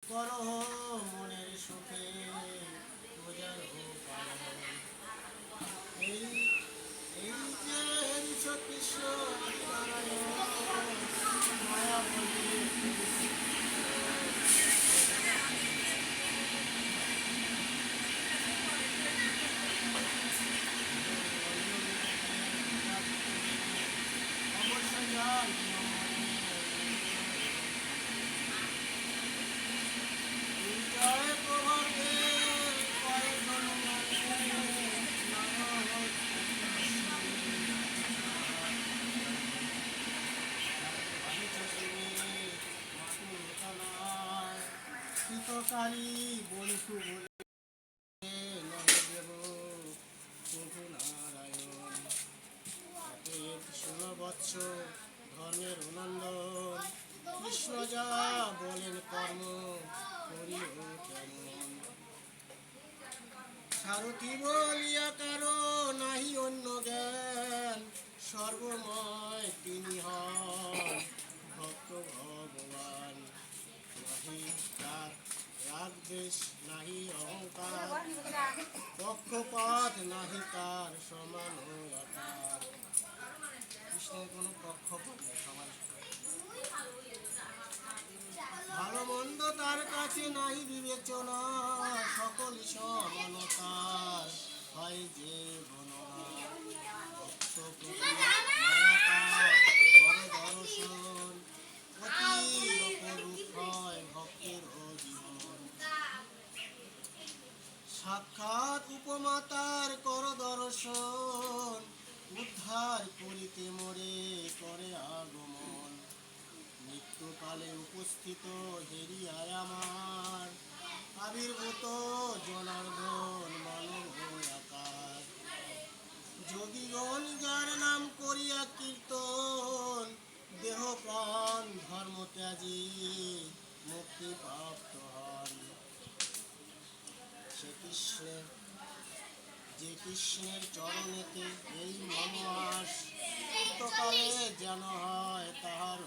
করহ মনের সুখে বোঝার পালন। এই এই যে কৃষ্ণ মায়া বলি অবশ্য যাই জয় প্রভাতে কয়েক কৃতকারী বন্ধু বলে নবদেব প্রভু নারায়ণ। অতএব 16 বৎসর ধর্মের অনন্দন, কৃষ্ণ যা বলেন কর্ম করিও কেমন। সারথি বলিয়া কারো নাহি অন্য জ্ঞান, সর্বময় তিনি হন ভক্ত ভগবান। নাহি তার রাগ দ্বেষ, নাহি অহংকার, পক্ষপাত নাহি তার সমান আকার। কৃষ্ণের কোনো পক্ষপাত নেই, সবার ভালো মন্দ তার কাছে নাহি বিবেচনা, সকল সমানতার হয় যে গণনা। ভক্ত প্রতি মায়াকার করে দর্শন, অতি অপরূপ হয় ভক্তের জীবন। সাক্ষাৎ উপমাতার কর দর্শন, উদ্ধার করিতে মোরে করে আগমন। মৃত্যুকালে উপস্থিত হেরিয়ায় আমার, আবির্ভূত জনার্দন মানব আকার। যোগীগণ যার নাম করিয়া কীর্তন, দেহ প্রাণ ধর্ম ত্যাজি মুক্তি প্রাপ্ত হন। যে কৃষ্ণের চরণেতে এই মনোয়াস, চিত্তকালে যেন হয় তাহার